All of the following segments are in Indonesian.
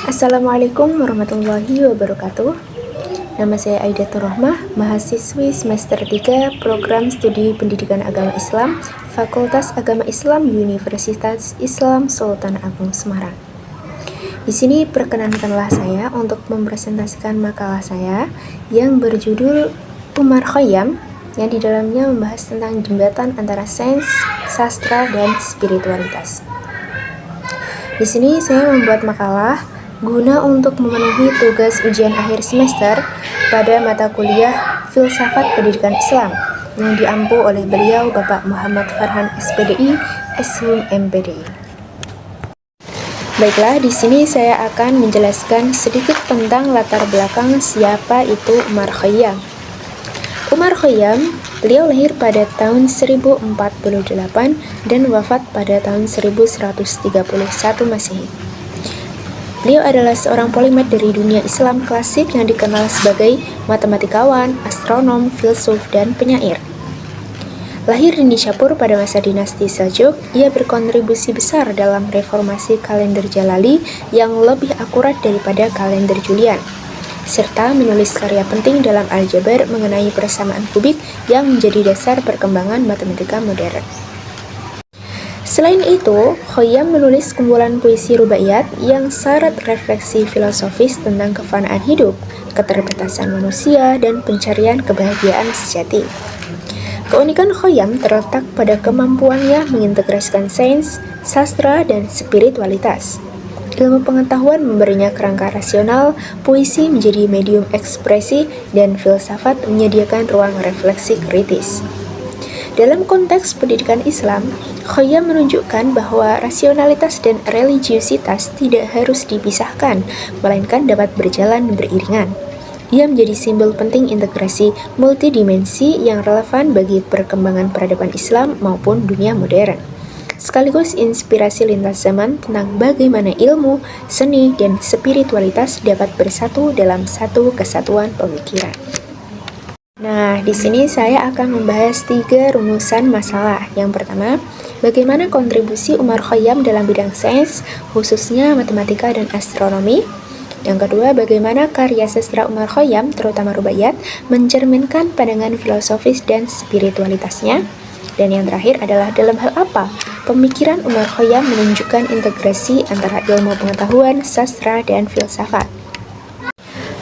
Assalamualaikum warahmatullahi wabarakatuh. Nama saya Aidatul Rohmah, mahasiswi semester 3 Program Studi Pendidikan Agama Islam, Fakultas Agama Islam Universitas Islam Sultan Agung Semarang. Di sini perkenankanlah saya untuk mempresentasikan makalah saya yang berjudul Umar Khayyam, yang di dalamnya membahas tentang jembatan antara sains, sastra, dan spiritualitas. Di sini saya membuat makalah guna untuk memenuhi tugas ujian akhir semester pada mata kuliah Filsafat Pendidikan Islam yang diampu oleh beliau Bapak Muhammad Farhan SPDI, SHUM MPDI. Baiklah, di sini saya akan menjelaskan sedikit tentang latar belakang siapa itu Umar Khayyam. Umar Khayyam, beliau lahir pada tahun 1048 dan wafat pada tahun 1131 Masehi. Beliau adalah seorang polimat dari dunia Islam klasik yang dikenal sebagai matematikawan, astronom, filsuf, dan penyair. Lahir di Nishapur pada masa dinasti Seljuk, ia berkontribusi besar dalam reformasi kalender Jalali yang lebih akurat daripada kalender Julian, serta menulis karya penting dalam aljabar mengenai persamaan kubik yang menjadi dasar perkembangan matematika modern. Selain itu, Khayyam menulis kumpulan puisi rubaiyat yang syarat refleksi filosofis tentang kefanaan hidup, keterbatasan manusia, dan pencarian kebahagiaan sejati. Keunikan Khayyam terletak pada kemampuannya mengintegrasikan sains, sastra, dan spiritualitas. Ilmu pengetahuan memberinya kerangka rasional, puisi menjadi medium ekspresi, dan filsafat menyediakan ruang refleksi kritis. Dalam konteks pendidikan Islam, Khayyam menunjukkan bahwa rasionalitas dan religiusitas tidak harus dipisahkan, melainkan dapat berjalan beriringan. Ia menjadi simbol penting integrasi multidimensi yang relevan bagi perkembangan peradaban Islam maupun dunia modern, sekaligus inspirasi lintas zaman tentang bagaimana ilmu, seni, dan spiritualitas dapat bersatu dalam satu kesatuan pemikiran. Nah, di sini saya akan membahas 3 rumusan masalah. Yang pertama, bagaimana kontribusi Umar Khayyam dalam bidang sains, khususnya matematika dan astronomi. Yang kedua, bagaimana karya sastra Umar Khayyam, terutama rubaiyat, mencerminkan pandangan filosofis dan spiritualitasnya. Dan yang terakhir adalah dalam hal apa pemikiran Umar Khayyam menunjukkan integrasi antara ilmu pengetahuan, sastra, dan filsafat.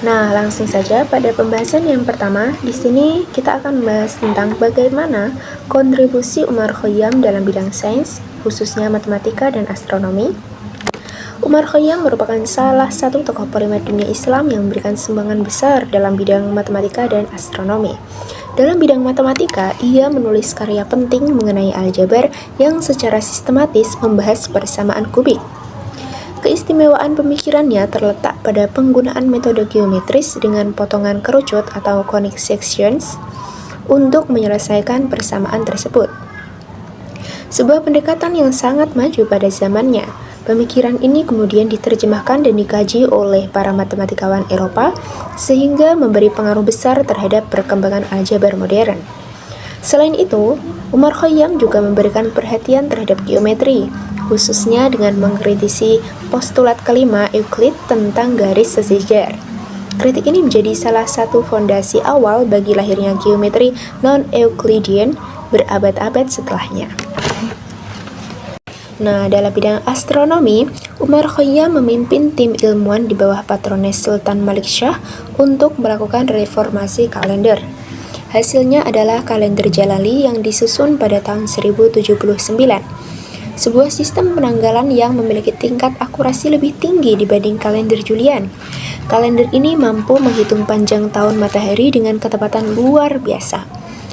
Nah, langsung saja pada pembahasan yang pertama. Di sini kita akan membahas tentang bagaimana kontribusi Umar Khayyam dalam bidang sains, khususnya matematika dan astronomi. Umar Khayyam merupakan salah satu tokoh polimat dunia Islam yang memberikan sumbangan besar dalam bidang matematika dan astronomi. Dalam bidang matematika, ia menulis karya penting mengenai aljabar yang secara sistematis membahas persamaan kubik. Keistimewaan pemikirannya terletak pada penggunaan metode geometris dengan potongan kerucut atau conic sections untuk menyelesaikan persamaan tersebut. Sebuah pendekatan yang sangat maju pada zamannya. Pemikiran ini kemudian diterjemahkan dan dikaji oleh para matematikawan Eropa sehingga memberi pengaruh besar terhadap perkembangan aljabar modern. Selain itu, Umar Khayyam juga memberikan perhatian terhadap geometri, khususnya dengan mengkritisi postulat kelima Euclid tentang garis sejajar. Kritik ini menjadi salah satu fondasi awal bagi lahirnya geometri non-Euclidean berabad-abad setelahnya. Nah, dalam bidang astronomi, Umar Khayyam memimpin tim ilmuwan di bawah patrones Sultan Malik Shah untuk melakukan reformasi kalender. Hasilnya adalah kalender Jalali yang disusun pada tahun 1079. Sebuah sistem penanggalan yang memiliki tingkat akurasi lebih tinggi dibanding kalender Julian. Kalender ini mampu menghitung panjang tahun matahari dengan ketepatan luar biasa.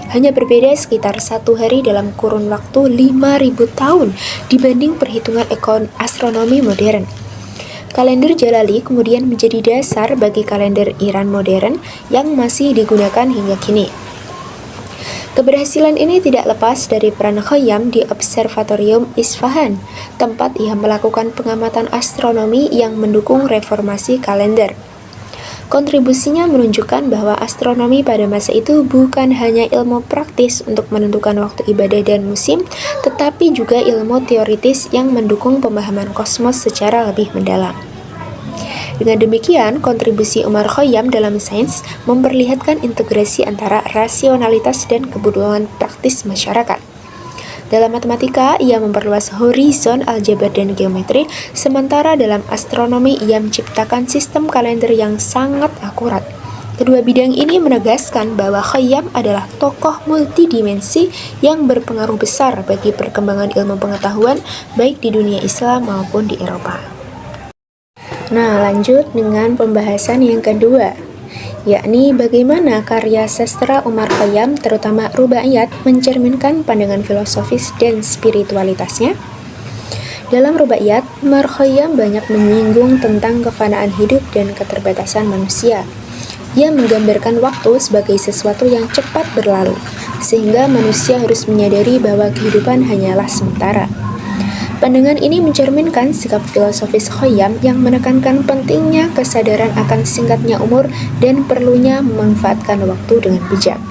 Hanya berbeda sekitar 1 hari dalam kurun waktu 5.000 tahun dibanding perhitungan astronomi modern. Kalender Jalali kemudian menjadi dasar bagi kalender Iran modern yang masih digunakan hingga kini. Keberhasilan ini tidak lepas dari peran Khayyam di Observatorium Isfahan, tempat ia melakukan pengamatan astronomi yang mendukung reformasi kalender. Kontribusinya menunjukkan bahwa astronomi pada masa itu bukan hanya ilmu praktis untuk menentukan waktu ibadah dan musim, tetapi juga ilmu teoritis yang mendukung pemahaman kosmos secara lebih mendalam. Dengan demikian, kontribusi Umar Khayyam dalam sains memperlihatkan integrasi antara rasionalitas dan kebutuhan praktis masyarakat. Dalam matematika, ia memperluas horizon aljabar dan geometri, sementara dalam astronomi ia menciptakan sistem kalender yang sangat akurat. Kedua bidang ini menegaskan bahwa Khayyam adalah tokoh multidimensi yang berpengaruh besar bagi perkembangan ilmu pengetahuan baik di dunia Islam maupun di Eropa. Nah, lanjut dengan pembahasan yang kedua, yakni bagaimana karya sastra Umar Khayyam, terutama Rubaiyat, mencerminkan pandangan filosofis dan spiritualitasnya. Dalam Rubaiyat, Umar Khayyam banyak menyinggung tentang kefanaan hidup dan keterbatasan manusia. Ia menggambarkan waktu sebagai sesuatu yang cepat berlalu, sehingga manusia harus menyadari bahwa kehidupan hanyalah sementara. Pandangan ini mencerminkan sikap filosofis Khayyam yang menekankan pentingnya kesadaran akan singkatnya umur dan perlunya memanfaatkan waktu dengan bijak.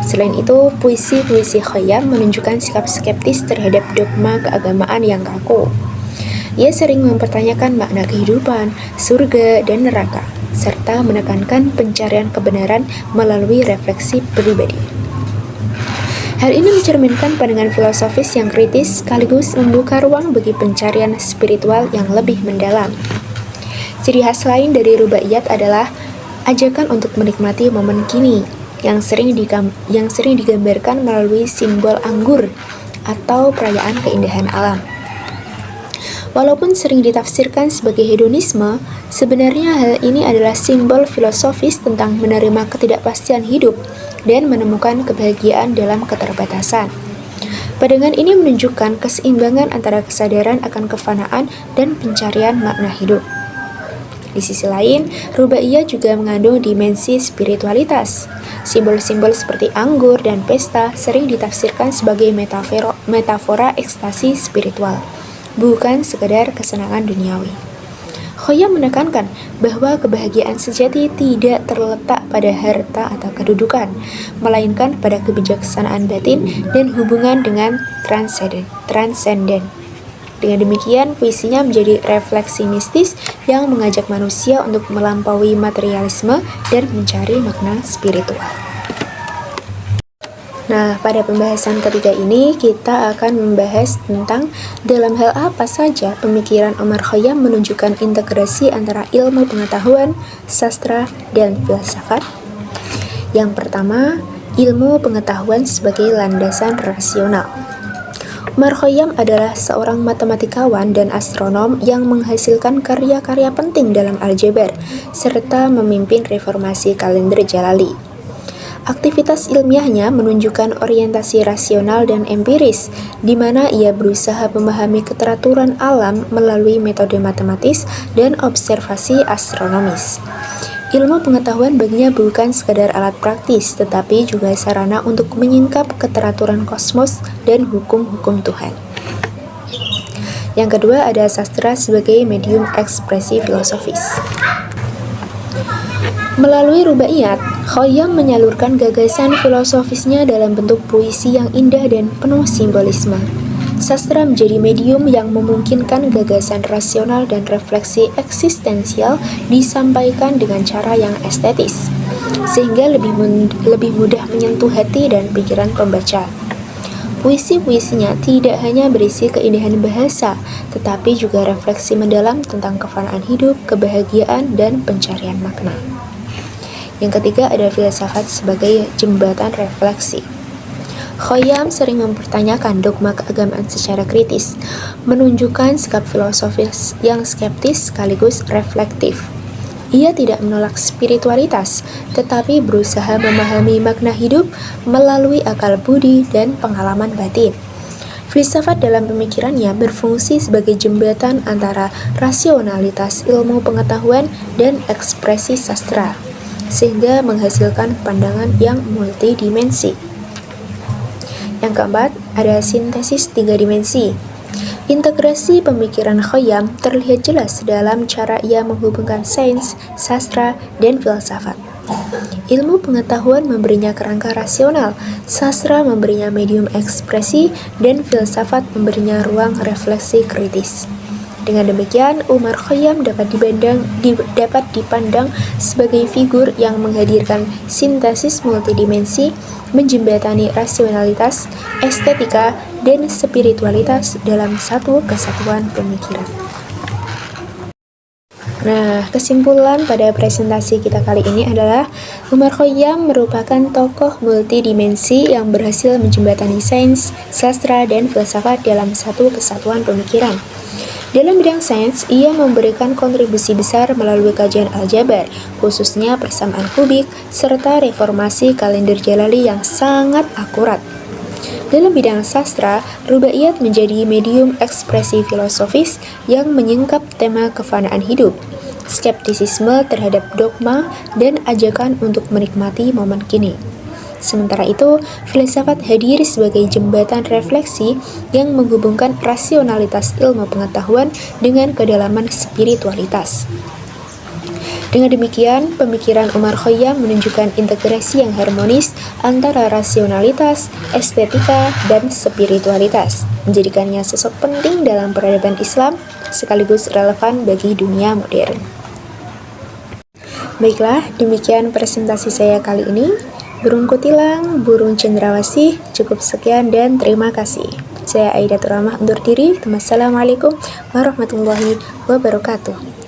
Selain itu, puisi-puisi Khayyam menunjukkan sikap skeptis terhadap dogma keagamaan yang kaku. Ia sering mempertanyakan makna kehidupan, surga, dan neraka, serta menekankan pencarian kebenaran melalui refleksi pribadi. Hal ini mencerminkan pandangan filosofis yang kritis sekaligus membuka ruang bagi pencarian spiritual yang lebih mendalam. Ciri khas lain dari Rubaiyat adalah ajakan untuk menikmati momen kini yang sering digambarkan melalui simbol anggur atau perayaan keindahan alam. Walaupun sering ditafsirkan sebagai hedonisme, sebenarnya hal ini adalah simbol filosofis tentang menerima ketidakpastian hidup dan menemukan kebahagiaan dalam keterbatasan. Pandangan ini menunjukkan keseimbangan antara kesadaran akan kefanaan dan pencarian makna hidup. Di sisi lain, Rubaiyat juga mengandung dimensi spiritualitas. Simbol-simbol seperti anggur dan pesta sering ditafsirkan sebagai metafora ekstasi spiritual, bukan sekedar kesenangan duniawi. Khayyam menekankan bahwa kebahagiaan sejati tidak terletak pada harta atau kedudukan, melainkan pada kebijaksanaan batin dan hubungan dengan transenden. Dengan demikian, puisinya menjadi refleksi mistis yang mengajak manusia untuk melampaui materialisme dan mencari makna spiritual. Nah, pada pembahasan ketiga ini kita akan membahas tentang dalam hal apa saja pemikiran Umar Khayyam menunjukkan integrasi antara ilmu pengetahuan, sastra, dan filsafat. Yang pertama, ilmu pengetahuan sebagai landasan rasional. Umar Khayyam adalah seorang matematikawan dan astronom yang menghasilkan karya-karya penting dalam aljabar, serta memimpin reformasi kalender Jalali. Aktivitas ilmiahnya menunjukkan orientasi rasional dan empiris, di mana ia berusaha memahami keteraturan alam melalui metode matematis dan observasi astronomis. Ilmu pengetahuan baginya bukan sekadar alat praktis, tetapi juga sarana untuk menyingkap keteraturan kosmos dan hukum-hukum Tuhan. Yang kedua ada sastra sebagai medium ekspresi filosofis. Melalui Rubaiyat, Khayyam menyalurkan gagasan filosofisnya dalam bentuk puisi yang indah dan penuh simbolisme. Sastra menjadi medium yang memungkinkan gagasan rasional dan refleksi eksistensial disampaikan dengan cara yang estetis, sehingga lebih mudah menyentuh hati dan pikiran pembaca. Puisi-puisinya tidak hanya berisi keindahan bahasa, tetapi juga refleksi mendalam tentang kefanaan hidup, kebahagiaan, dan pencarian makna. Yang ketiga ada filsafat sebagai jembatan refleksi. Khayyam sering mempertanyakan dogma keagamaan secara kritis, menunjukkan sikap filosofis yang skeptis sekaligus reflektif. Ia tidak menolak spiritualitas, tetapi berusaha memahami makna hidup melalui akal budi dan pengalaman batin. Filsafat dalam pemikirannya berfungsi sebagai jembatan antara rasionalitas ilmu pengetahuan dan ekspresi sastra, sehingga menghasilkan pandangan yang multidimensi. Yang keempat, ada sintesis 3 dimensi. Integrasi pemikiran Khayyam terlihat jelas dalam cara ia menghubungkan sains, sastra, dan filsafat. Ilmu pengetahuan memberinya kerangka rasional, sastra memberinya medium ekspresi, dan filsafat memberinya ruang refleksi kritis. Dengan demikian, Umar Khayyam dapat dipandang sebagai figur yang menghadirkan sintesis multidimensi, menjembatani rasionalitas, estetika, dan spiritualitas dalam satu kesatuan pemikiran. Nah, kesimpulan pada presentasi kita kali ini adalah Umar Khayyam merupakan tokoh multidimensi yang berhasil menjembatani sains, sastra, dan filsafat dalam satu kesatuan pemikiran. Dalam bidang sains, ia memberikan kontribusi besar melalui kajian aljabar, khususnya persamaan kubik, serta reformasi kalender Jalali yang sangat akurat. Dalam bidang sastra, rubaiyat menjadi medium ekspresi filosofis yang menyingkap tema kefanaan hidup, skeptisisme terhadap dogma, dan ajakan untuk menikmati momen kini. Sementara itu, filsafat hadir sebagai jembatan refleksi yang menghubungkan rasionalitas ilmu pengetahuan dengan kedalaman spiritualitas. Dengan demikian, pemikiran Umar Khayyam menunjukkan integrasi yang harmonis antara rasionalitas, estetika, dan spiritualitas, menjadikannya sosok penting dalam peradaban Islam sekaligus relevan bagi dunia modern. Baiklah, demikian presentasi saya kali ini. Burung kutilang, burung cendrawasih, cukup sekian dan terima kasih. Saya Aidatul Rahmah undur diri. Wassalamualaikum warahmatullahi wabarakatuh.